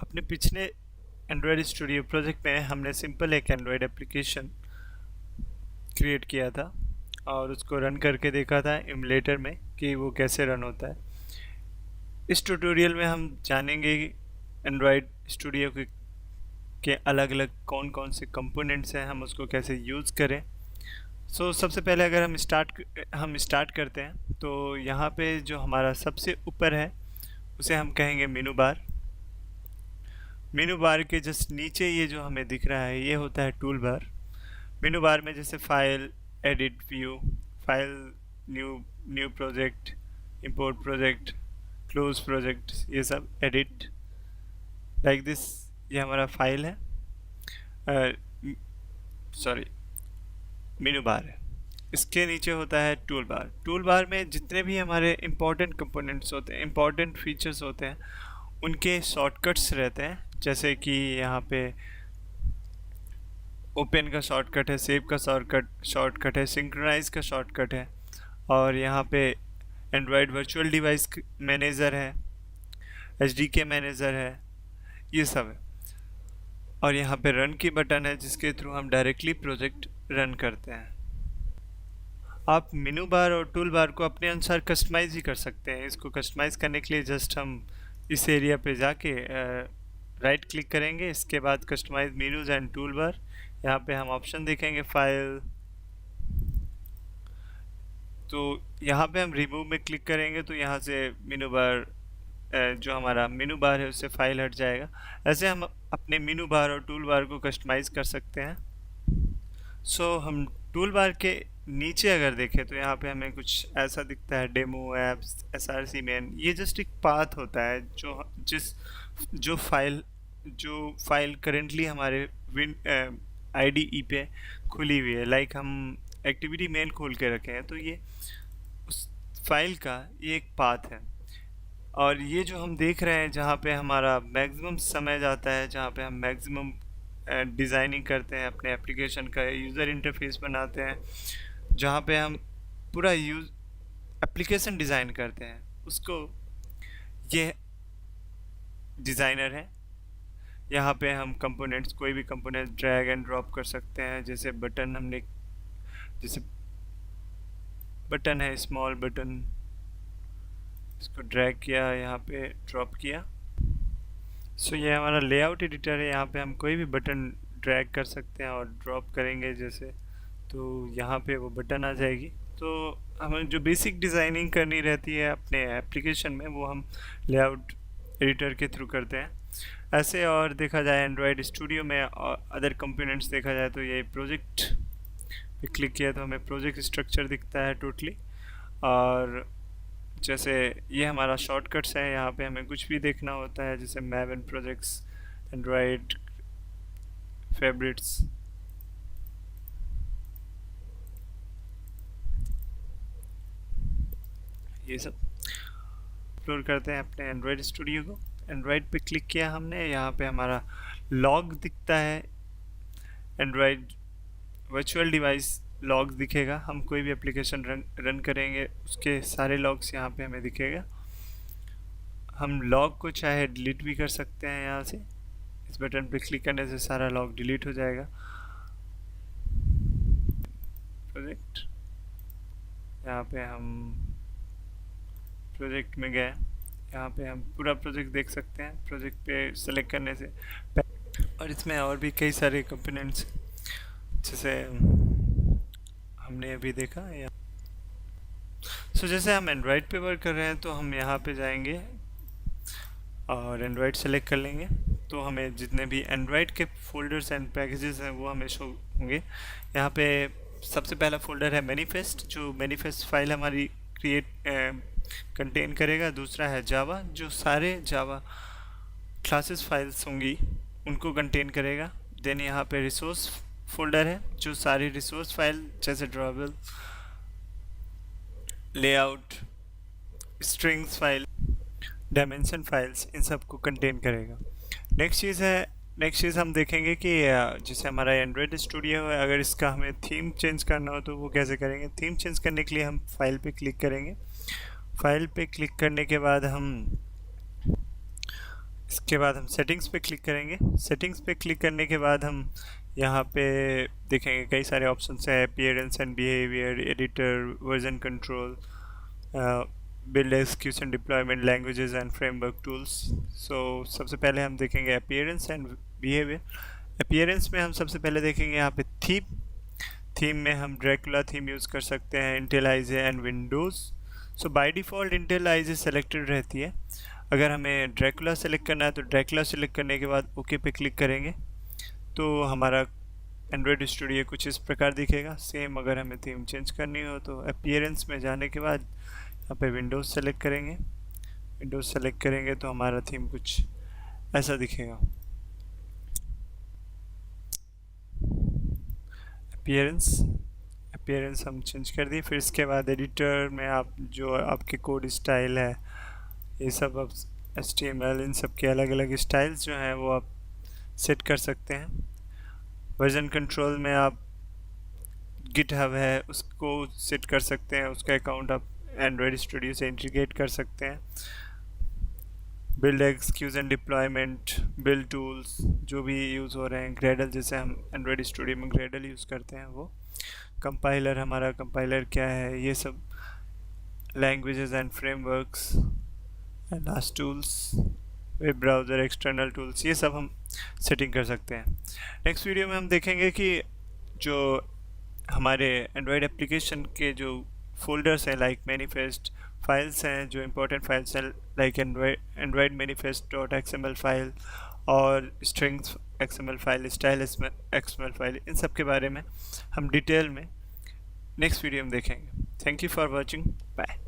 अपने पिछले Android studio project में हमने सिंपल एक एंड्रॉयड एप्लीकेशन क्रिएट किया था और उसको रन करके देखा था एमुलेटर में कि वो कैसे रन होता है। इस ट्यूटोरियल में हम जानेंगे कि एंड्रॉयड स्टूडियो के अलग अलग कौन कौन से कंपोनेंट्स हैं, हम उसको कैसे यूज़ करें। सबसे पहले अगर हम स्टार्ट करते हैं तो यहाँ पे जो हमारा सबसे ऊपर है उसे हम कहेंगे मेनू बार। मेनू बार के जस्ट नीचे ये जो हमें दिख रहा है ये होता है टूल बार। मेनू बार में जैसे file, edit, view, file, new new project, import project, close project, ये सब एडिट लाइक दिस। ये हमारा फाइल है, सॉरी मेनू बार है। इसके नीचे होता है टूल बार। टूल बार में जितने भी हमारे इम्पोर्टेंट कंपोनेंट्स होते हैं, इम्पोर्टेंट फीचर्स होते हैं, उनके शॉर्टकट्स रहते हैं। जैसे कि यहाँ पे ओपन का शॉर्टकट है, सेव का शॉर्टकट है, सिंक्रोनाइज का शॉर्टकट है, और यहाँ पे एंड्रॉयड वर्चुअल डिवाइस मैनेजर है, एचडीके मैनेजर है, ये सब है। और यहाँ पे रन की बटन है जिसके थ्रू हम डायरेक्टली प्रोजेक्ट रन करते हैं। आप मेनू बार और टूल बार को अपने अनुसार कस्टमाइज ही कर सकते हैं। इसको कस्टमाइज करने के लिए जस्ट हम इस एरिया पे जाके राइट क्लिक करेंगे। इसके बाद customise menus and toolbar, यहाँ पे हम ऑप्शन देखेंगे फाइल, तो यहाँ पे हम रिमूव में क्लिक करेंगे तो यहाँ से मेनू बार जो हमारा मेनू बार है उससे फाइल हट जाएगा। ऐसे हम अपने मेनू बार और टूल बार को कस्टमाइज कर सकते हैं। हम टूल बार के नीचे अगर देखें तो यहाँ पे हमें कुछ ऐसा दिखता है, डेमो एप्स, एसआरसी मेन। ये जस्ट एक पाथ होता है जो फाइल करेंटली हमारे आईडीई पे खुली हुई है। लाइक हम एक्टिविटी मेन खोल के रखे हैं तो ये उस फाइल का ये एक पाथ है। और ये जो हम देख रहे हैं जहाँ पे हमारा मैक्सिमम समय जाता है, जहाँ पे हम मैक्सिमम डिज़ाइनिंग करते हैं, अपने एप्लीकेशन का यूज़र इंटरफेस बनाते हैं, जहाँ पे हम पूरा एप्लीकेशन डिज़ाइन करते हैं, उसको ये डिज़ाइनर है। यहाँ पे हम कंपोनेंट्स, कोई भी कंपोनेंट्स ड्रैग एंड ड्रॉप कर सकते हैं। जैसे बटन है, स्मॉल बटन, इसको ड्रैग किया, यहाँ पे ड्रॉप किया। ये हमारा लेआउट एडिटर है। यहाँ पे हम कोई भी बटन ड्रैग कर सकते हैं और ड्रॉप करेंगे जैसे, तो यहाँ पे वो बटन आ जाएगी। तो हमें जो बेसिक डिज़ाइनिंग करनी रहती है अपने एप्लीकेशन में वो हम लेआउट एडिटर के थ्रू करते हैं। ऐसे और देखा जाए एंड्रॉयड स्टूडियो में और अदर कंपोनेंट्स देखा जाए तो ये प्रोजेक्ट पे क्लिक किया तो हमें प्रोजेक्ट स्ट्रक्चर दिखता है टोटली। और जैसे ये हमारा शॉर्टकट्स है, यहाँ पे हमें कुछ भी देखना होता है जैसे मैवन प्रोजेक्ट्स, एंड्रॉयड फेवरेट्स, ये सब एक्सप्लोर करते हैं अपने एंड्रॉयड स्टूडियो को। एंड्रॉयड पे क्लिक किया हमने, यहाँ पे हमारा लॉग दिखता है, एंड्रॉयड वर्चुअल डिवाइस लॉग दिखेगा। हम कोई भी एप्लीकेशन रन करेंगे उसके सारे लॉग्स यहाँ पे हमें दिखेगा। हम लॉग को चाहे डिलीट भी कर सकते हैं। यहाँ से इस बटन पे क्लिक करने से सारा लॉग डिलीट हो जाएगा। प्रोजेक्ट, यहाँ पे हम प्रोजेक्ट में गए, यहाँ पे हम पूरा प्रोजेक्ट देख सकते हैं प्रोजेक्ट पे सेलेक्ट करने से। और इसमें और भी कई सारे कंपोनेंट्स जैसे हमने अभी देखा या जैसे हम एंड्रॉयड पे वर्क कर रहे हैं तो हम यहाँ पे जाएंगे और एंड्रॉयड सेलेक्ट कर लेंगे तो हमें जितने भी एंड्रॉयड के फोल्डर्स एंड पैकेजेस हैं वो हमें शो होंगे। यहाँ पे सबसे पहला फोल्डर है मैनिफेस्ट, जो मैनिफेस्ट फाइल हमारी कंटेन करेगा। दूसरा है जावा, जो सारे जावा क्लासेस फाइल्स होंगी उनको कंटेन करेगा। देन यहाँ पे रिसोर्स फोल्डर है जो सारी रिसोर्स फाइल जैसे drawable, layout, strings file, dimension files, इन सब को कंटेन करेगा। नेक्स्ट चीज़ हम देखेंगे कि जैसे हमारा एंड्रॉयड स्टूडियो है, अगर इसका हमें थीम चेंज करना हो तो वो कैसे करेंगे। थीम चेंज करने के लिए हम फाइल पे क्लिक करेंगे। फाइल पे क्लिक करने के बाद हम इसके बाद हम सेटिंग्स पे क्लिक करेंगे। सेटिंग्स पे क्लिक करने के बाद हम यहाँ पे देखेंगे कई सारे ऑप्शंस हैं, appearance and behaviour, editor, version control, build execution deployment, languages and framework tools. So सबसे पहले हम देखेंगे अपीयरेंस एंड बिहेवियर। अपीयरेंस में हम सबसे पहले देखेंगे यहाँ पे थीम। थीम में हम ड्रैकुला थीम यूज़ कर सकते हैं, IntelliJ and Windows. So by default IntelliJ selected रहती है। अगर हमें ड्रैकुला सेलेक्ट करना है तो ड्रैकुला सेलेक्ट करने के बाद ओके पे क्लिक करेंगे तो हमारा एंड्रॉयड स्टूडियो कुछ इस प्रकार दिखेगा। सेम अगर हमें थीम चेंज करनी हो तो अपीयरेंस में जाने के बाद यहाँ पे विंडोज़ सेलेक्ट करेंगे। विंडोज़ सेलेक्ट करेंगे तो हमारा थीम कुछ ऐसा दिखेगा। अपीयरेंस हम चेंज कर दिए। फिर इसके बाद एडिटर में आप जो आपके कोड स्टाइल है, ये सब आप HTML इन सब के अलग अलग स्टाइल्स जो हैं वो आप सेट कर सकते हैं। वर्जन कंट्रोल में आप गिटहब है उसको सेट कर सकते हैं, उसका अकाउंट आप एंड्रॉयड स्टूडियो से इंटीग्रेट कर सकते हैं। Build execution deployment, build tools जो भी यूज़ हो रहे हैं, ग्रेडल जैसे हम एंड्रॉयड स्टूडियो में ग्रेडल यूज़ करते हैं वो, कंपाइलर हमारा कंपाइलर क्या है, ये सब, languages and frameworks, last tools, web browser, external tools, ये सब हम सेटिंग कर सकते हैं। नेक्स्ट वीडियो में हम देखेंगे कि जो हमारे एंड्रॉयड एप्लीकेशन के जो फोल्डर्स हैं लाइक मैनिफेस्ट, फाइल्स हैं जो इंपॉर्टेंट फाइल्स हैं like Android manifest dot XML file और strings XML file, style XML file, इन सब के बारे में हम डिटेल में नेक्स्ट वीडियो में देखेंगे। Thank you for watching, bye.